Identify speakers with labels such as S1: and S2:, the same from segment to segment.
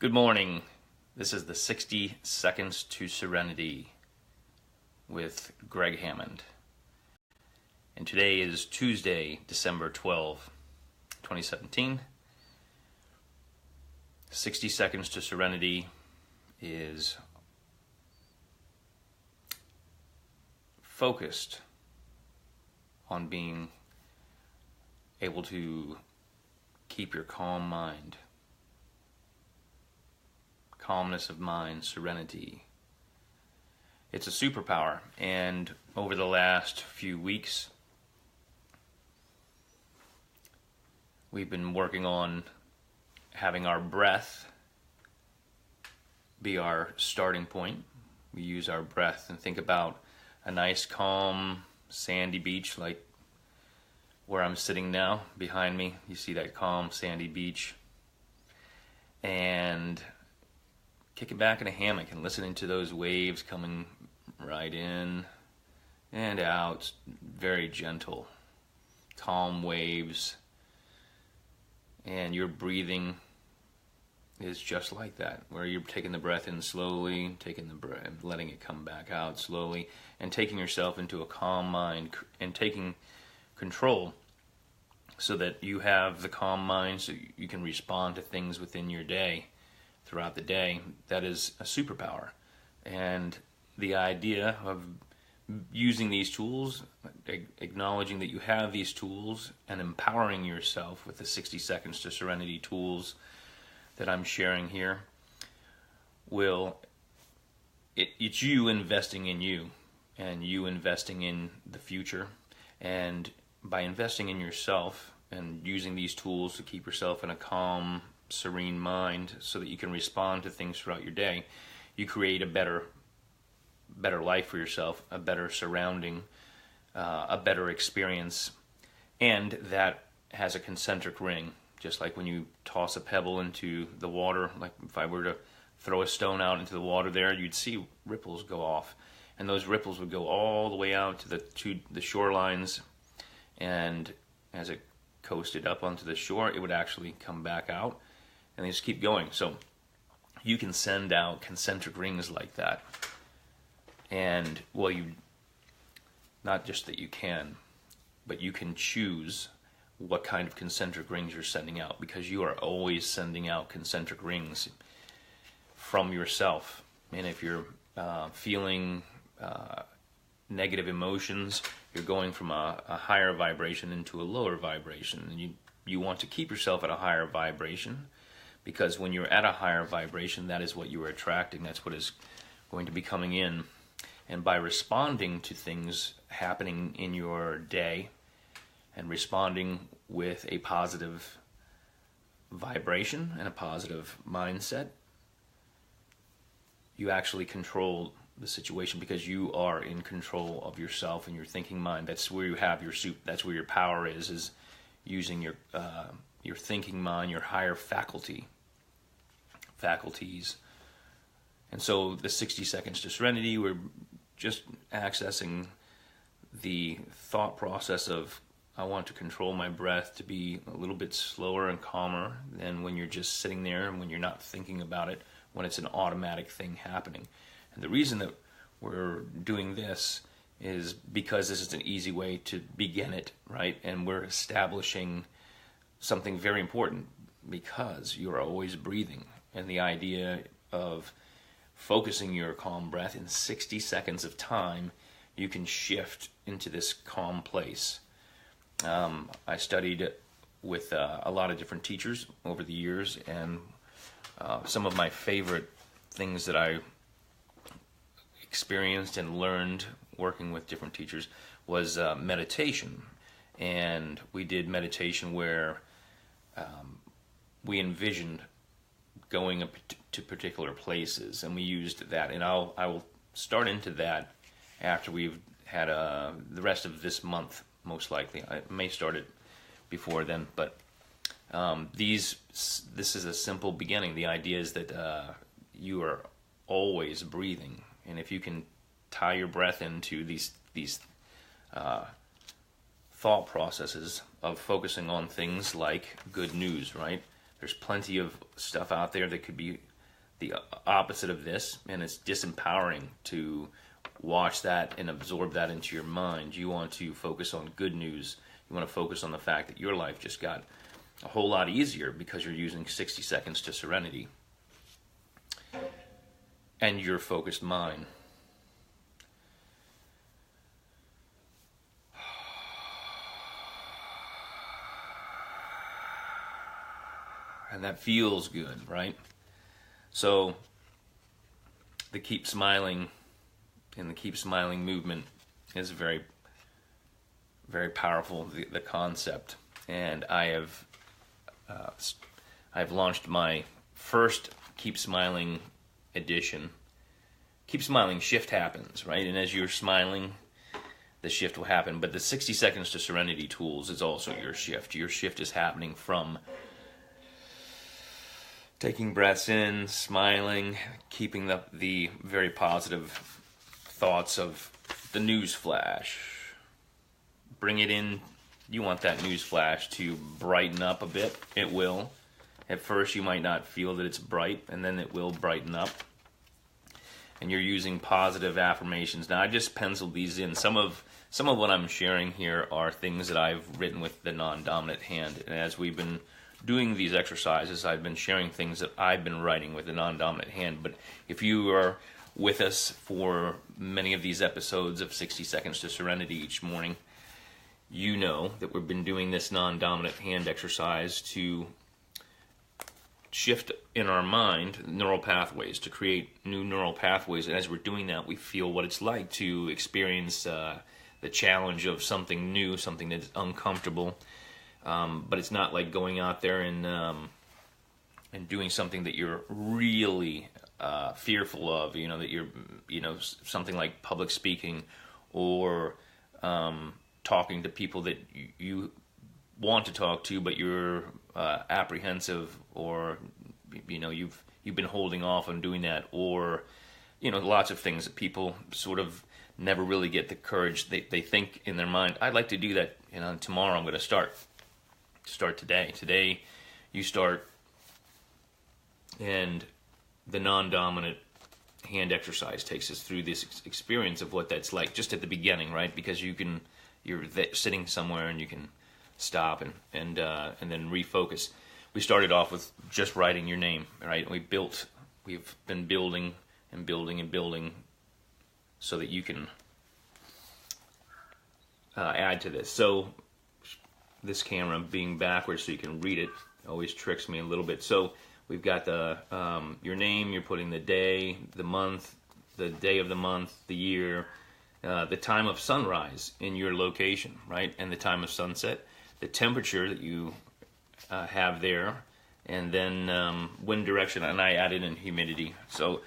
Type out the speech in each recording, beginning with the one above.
S1: Good morning. This is the 60 Seconds to Serenity with Gregg Hammond. And today is Tuesday, December 12, 2017. 60 Seconds to Serenity is focused on being able to keep your calm mind. Calmness of mind, serenity. It's a superpower, and over the last few weeks, we've been working on having our breath be our starting point. We use our breath and think about a nice, calm, sandy beach like where I'm sitting now. Behind me, you see that calm, sandy beach. And kicking back in a hammock and listening to those waves coming right in and out, very gentle, calm waves, and your breathing is just like that, where you're taking the breath in slowly, taking the breath, letting it come back out slowly, and taking yourself into a calm mind and taking control so that you have the calm mind so you can respond to things within your day. Throughout the day, that is a superpower. And the idea of using these tools, acknowledging that you have these tools, and empowering yourself with the 60 Seconds to Serenity tools that I'm sharing here, it's you investing in you, and you investing in the future. And by investing in yourself and using these tools to keep yourself in a calm, serene mind so that you can respond to things throughout your day, you create a better life for yourself, a better surrounding, a better experience, and that has a concentric ring. Just like when you toss a pebble into the water, like if I were to throw a stone out into the water there, you'd see ripples go off, and those ripples would go all the way out to the shorelines, and as it coasted up onto the shore, it would actually come back out. And they just keep going. So you can send out concentric rings like that. And, well, not just that you can, but you can choose what kind of concentric rings you're sending out, because you are always sending out concentric rings from yourself. And if you're feeling negative emotions, you're going from a higher vibration into a lower vibration. And you want to keep yourself at a higher vibration, because when you're at a higher vibration, that is what you are attracting. That's what is going to be coming in. And by responding to things happening in your day and responding with a positive vibration and a positive mindset, you actually control the situation, because you are in control of yourself and your thinking mind. That's where you have that's where your power is using your thinking mind, your higher faculties. And so the 60 Seconds to Serenity, we're just accessing the thought process of, I want to control my breath to be a little bit slower and calmer than when you're just sitting there and when you're not thinking about it, when it's an automatic thing happening. And the reason that we're doing this is because this is an easy way to begin it, right? And we're establishing something very important, because you're always breathing. And the idea of focusing your calm breath in 60 seconds of time, you can shift into this calm place. I studied with a lot of different teachers over the years, and some of my favorite things that I experienced and learned working with different teachers was meditation. And we did meditation where we envisioned going to particular places, and we used that. And I will start into that after we've had the rest of this month, most likely. I may start it before then, but this is a simple beginning. The idea is that you are always breathing, and if you can tie your breath into these thought processes of focusing on things like good news, right? There's plenty of stuff out there that could be the opposite of this, and it's disempowering to watch that and absorb that into your mind. You want to focus on good news. You want to focus on the fact that your life just got a whole lot easier because you're using 60 seconds to serenity and your focused mind. And that feels good, right? So the keep smiling and the keep smiling movement is very, very powerful, the concept. And I've launched my first Keep Smiling edition. Keep Smiling shift happens, right? And as you're smiling, the shift will happen. But the 60 Seconds to Serenity tools is also your shift. Your shift is happening from taking breaths in, smiling, keeping the very positive thoughts of the news flash. Bring it in. You want that news flash to brighten up a bit. It will. At first you might not feel that it's bright, and then it will brighten up. And you're using positive affirmations. Now I just penciled these in. Some of what I'm sharing here are things that I've written with the non-dominant hand. And as we've been doing these exercises, I've been sharing things that I've been writing with the non-dominant hand. But if you are with us for many of these episodes of 60 Seconds to Serenity each morning, you know that we've been doing this non-dominant hand exercise to shift in our mind neural pathways, to create new neural pathways. And as we're doing that, we feel what it's like to experience the challenge of something new, something that's uncomfortable. But it's not like going out there and doing something that you're really fearful of. That you're, something like public speaking or talking to people that you want to talk to, but you're apprehensive, or you've been holding off on doing that, or lots of things that people sort of never really get the courage. They think in their mind, I'd like to do that. Tomorrow I'm going to start today. Today you start, and the non-dominant hand exercise takes us through this experience of what that's like just at the beginning, right? Because you're sitting somewhere and you can stop and then refocus. We started off with just writing your name, right? We've been building and building and building so that you can add to this. So this camera being backwards so you can read it always tricks me a little bit. So we've got your name, you're putting the day, the month, the day of the month, the year, the time of sunrise in your location, right? And the time of sunset, the temperature that you have there, and then wind direction, and I added in humidity. So,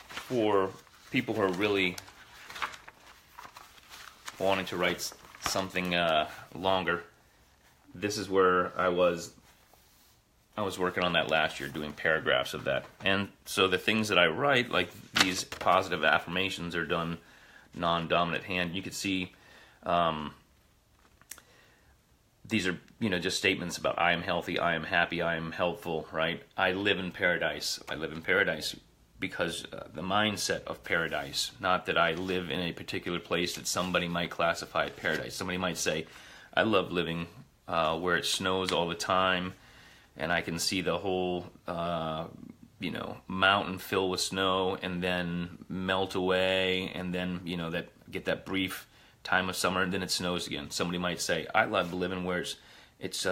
S1: for people who are really wanting to write something longer, this is where I was working on that last year, doing paragraphs of that. And so the things that I write, like these positive affirmations, are done non-dominant hand. You could see these are, just statements about I am healthy, I am happy, I am helpful, right? I live in paradise. I live in paradise because the mindset of paradise, not that I live in a particular place that somebody might classify as paradise. Somebody might say, I love living where it snows all the time, and I can see the whole, mountain fill with snow and then melt away, and then, get that brief time of summer, and then it snows again. Somebody might say, I love living where it's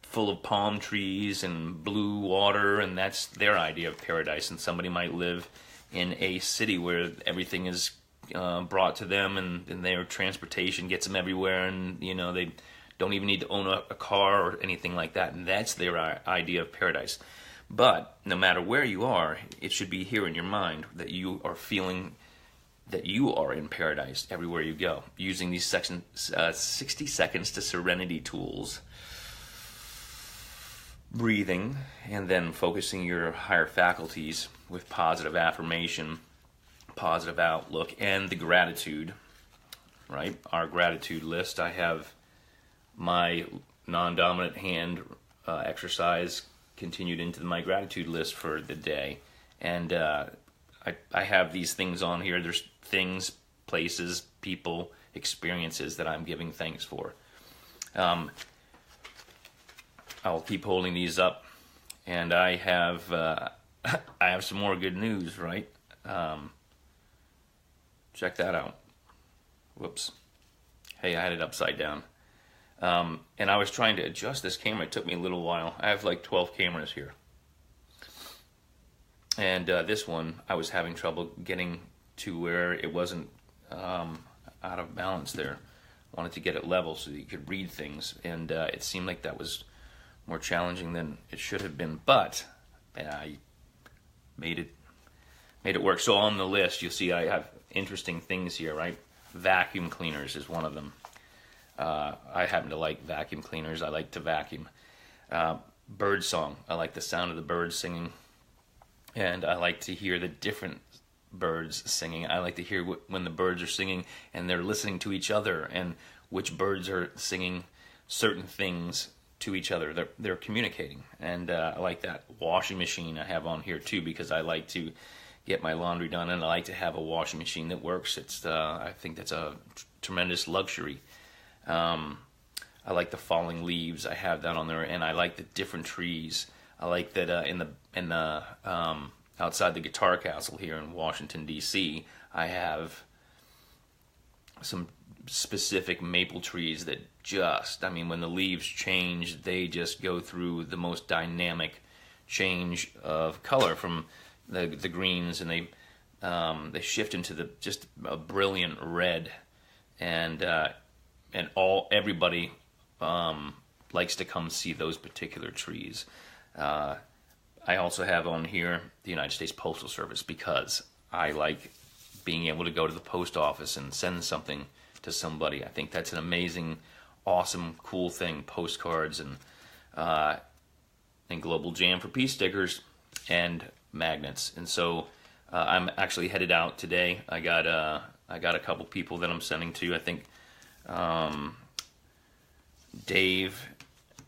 S1: full of palm trees and blue water, and that's their idea of paradise. And somebody might live in a city where everything is brought to them, and their transportation gets them everywhere, and they don't even need to own a car or anything like that, and that's their idea of paradise. But no matter where you are, it should be here in your mind that you are feeling that you are in paradise everywhere you go, using these 60 Seconds to Serenity tools. Breathing, and then focusing your higher faculties with positive affirmation, positive outlook, and the gratitude, right? Our gratitude list. I have my non-dominant hand exercise continued into my gratitude list for the day. And I have these things on here. There's things, places, people, experiences that I'm giving thanks for. I'll keep holding these up, and I have some more good news, right? Check that out. Whoops. Hey, I had it upside down. And I was trying to adjust this camera. It took me a little while. I have like 12 cameras here. And this one, I was having trouble getting to where it wasn't out of balance there. I wanted to get it level so that you could read things. And it seemed like that was more challenging than it should have been. But I made it work. So on the list, you'll see I have interesting things here, right? Vacuum cleaners is one of them. I happen to like vacuum cleaners. I like to vacuum. Bird song. I like the sound of the birds singing. And I like to hear the different birds singing. I like to hear when the birds are singing and they're listening to each other, and which birds are singing certain things to each other. They're communicating. And I like that. Washing machine I have on here too, because I like to get my laundry done, and I like to have a washing machine that works. I think that's a tremendous luxury. I like the falling leaves. I have that on there, and I like the different trees. I like that in the outside the Guitar Castle here in Washington D.C. I have some specific maple trees that when the leaves change, they just go through the most dynamic change of color from the greens, and they shift into just a brilliant red, and everybody likes to come see those particular trees. I also have on here the United States Postal Service, because I like being able to go to the post office and send something to somebody. I think that's an amazing, awesome, cool thing. Postcards and Global Jam for Peace stickers and magnets. And so I'm actually headed out today. I got a couple people that I'm sending to. I think Dave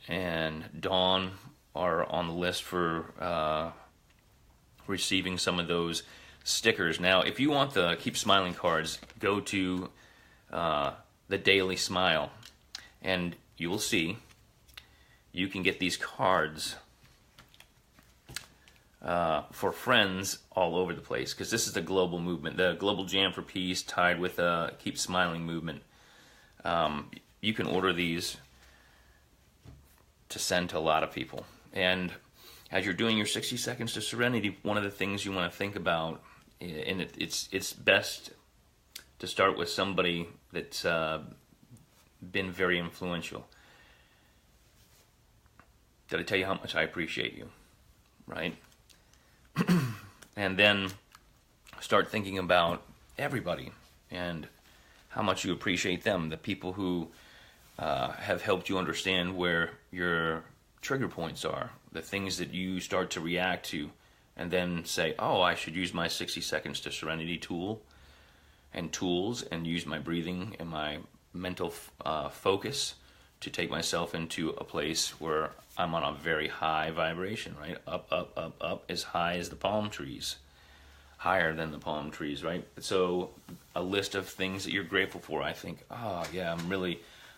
S1: and Dawn are on the list for receiving some of those stickers. Now, if you want the Keep Smiling cards, go to the Daily Smile, and you will see you can get these cards for friends all over the place, because this is the global movement, the Global Jam for Peace tied with the Keep Smiling movement. You can order these to send to a lot of people. And as you're doing your 60 seconds to serenity, one of the things you want to think about, and it's best to start with somebody that's been very influential. Did I tell you how much I appreciate you? Right? And then start thinking about everybody and how much you appreciate them, the people who have helped you understand where your trigger points are, the things that you start to react to, and then say, oh, I should use my 60 seconds to serenity tools and use my breathing and my mental focus to take myself into a place where I'm on a very high vibration, right? Up, up, up, up, as high as the palm trees, higher than the palm trees, right? So a list of things that you're grateful for. I think, oh yeah,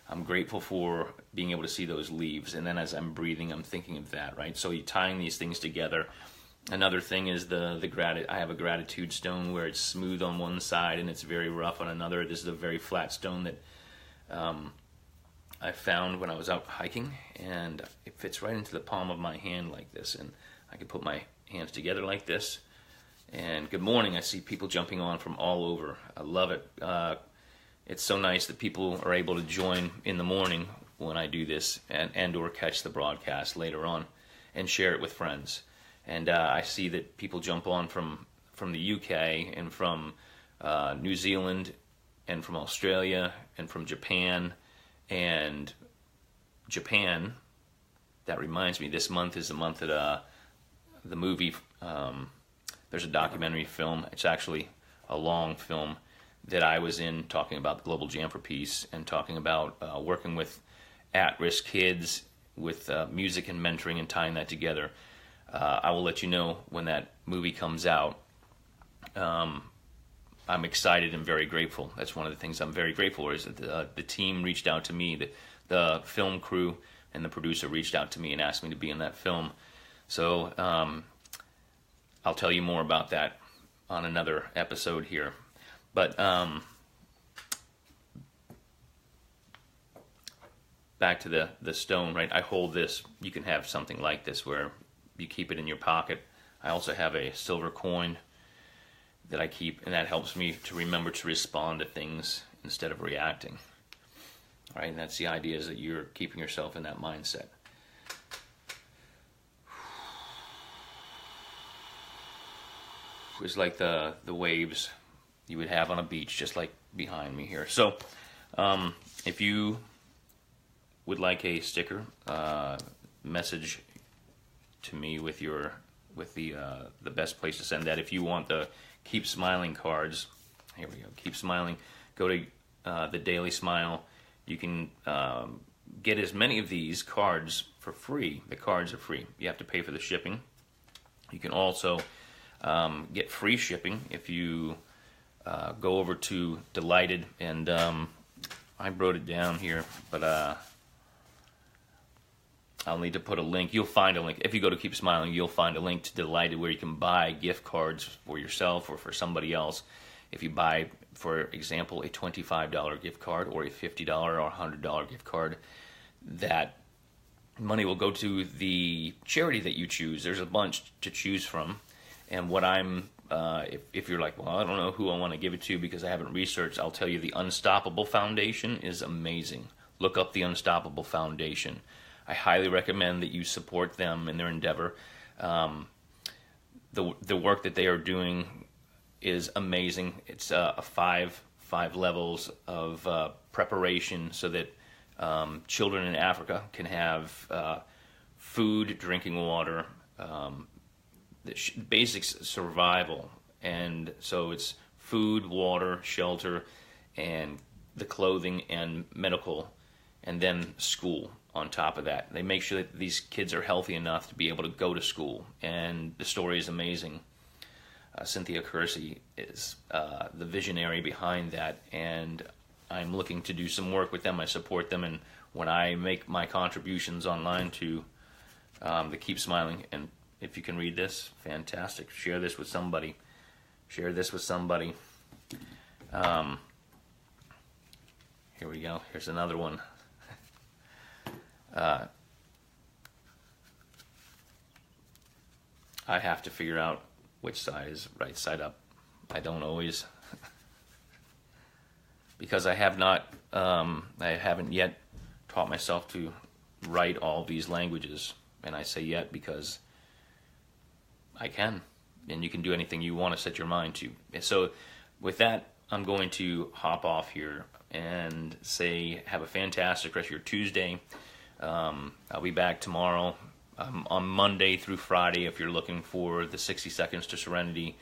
S1: I'm grateful for being able to see those leaves. And then as I'm breathing, I'm thinking of that, right? So you're tying these things together. Another thing is I have a gratitude stone where it's smooth on one side and it's very rough on another. This is a very flat stone that I found when I was out hiking, and it fits right into the palm of my hand like this, and I can put my hands together like this. And good morning, I see people jumping on from all over. I love it. It's so nice that people are able to join in the morning when I do this, and or catch the broadcast later on and share it with friends. And I see that people jump on from the UK and from New Zealand and from Australia and from Japan. And Japan, that reminds me, this month is the month that the movie, there's a documentary film, it's actually a long film that I was in, talking about the Global Jam for Peace and talking about working with at-risk kids with music and mentoring and tying that together. I will let you know when that movie comes out. I'm excited and very grateful. That's one of the things I'm very grateful for, is that the team reached out to me, the film crew and the producer reached out to me and asked me to be in that film. So I'll tell you more about that on another episode here. But back to the stone, right? I hold this. You can have something like this where you keep it in your pocket. I also have a silver coin that I keep, and that helps me to remember to respond to things instead of reacting. All right, and that's the idea, is that you're keeping yourself in that mindset. It's like the waves you would have on a beach, just like behind me here. So if you would like a sticker, message to me with the best place to send that. If you want the Keep Smiling cards, here we go, Keep Smiling, go to the Daily Smile. You can get as many of these cards for free. The cards are free. You have to pay for the shipping. You can also get free shipping if you go over to Delighted, and I wrote it down here, but I'll need to put a link. You'll find a link. If you go to Keep Smiling, you'll find a link to Delighted where you can buy gift cards for yourself or for somebody else. If you buy, for example, a $25 gift card or a $50 or $100 gift card, that money will go to the charity that you choose. There's a bunch to choose from. And what if you're like, well, I don't know who I want to give it to because I haven't researched, I'll tell you the Unstoppable Foundation is amazing. Look up the Unstoppable Foundation. I highly recommend that you support them in their endeavor. The work that they are doing is amazing. It's five levels of preparation so that children in Africa can have food, drinking water, basic survival. And so it's food, water, shelter, and the clothing and medical, and then school on top of that. They make sure that these kids are healthy enough to be able to go to school, and the story is amazing. Cynthia Kersey is the visionary behind that, and I'm looking to do some work with them. I support them, and when I make my contributions online to the Keep Smiling, and if you can read this, fantastic. Share this with somebody. Share this with somebody. Here we go. Here's another one. I have to figure out which side is right side up. I don't always, because I haven't yet taught myself to write all these languages, and I say yet because I can, and you can do anything you want to set your mind to. And so with that, I'm going to hop off here and say have a fantastic rest of your Tuesday. I'll be back tomorrow on Monday through Friday. If you're looking for the 60 Seconds to Serenity,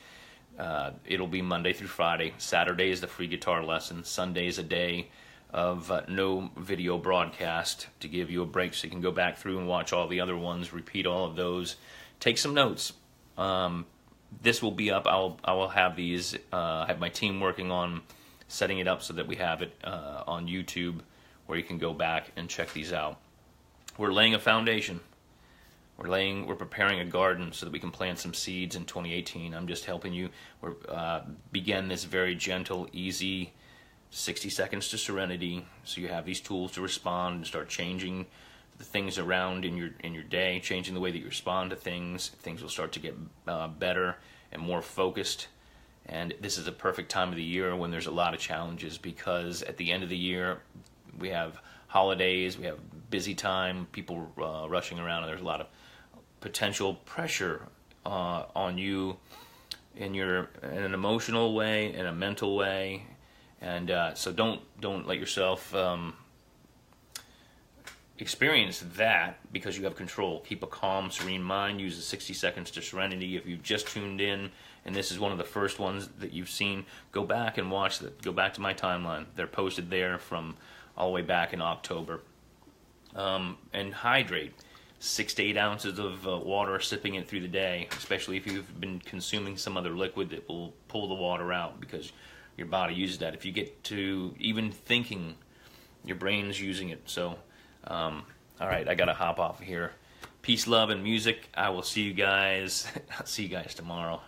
S1: it'll be Monday through Friday. Saturday is the free guitar lesson. Sunday is a day of no video broadcast to give you a break so you can go back through and watch all the other ones, repeat all of those, take some notes. This will be up. I will have these. Have my team working on setting it up so that we have it on YouTube where you can go back and check these out. We're laying a foundation. We're preparing a garden so that we can plant some seeds in 2018. I'm just helping you. Begin this very gentle, easy 60 seconds to serenity. So you have these tools to respond and start changing the things around in your day, changing the way that you respond to things. Things will start to get better and more focused. And this is a perfect time of the year when there's a lot of challenges, because at the end of the year we have holidays, we have busy time, people rushing around, and there's a lot of potential pressure on you in an emotional way, in a mental way, and so don't let yourself experience that, because you have control. Keep a calm, serene mind. Use the 60 Seconds to Serenity. If you've just tuned in and this is one of the first ones that you've seen, go back and watch that. Go back to my timeline. They're posted there from all the way back in October. And hydrate. 6 to 8 ounces of water, sipping it through the day, especially if you've been consuming some other liquid that will pull the water out, because your body uses that. If you get to even thinking, your brain's using it. So, all right, I gotta hop off here. Peace, love, and music. I will see you guys. I'll see you guys tomorrow.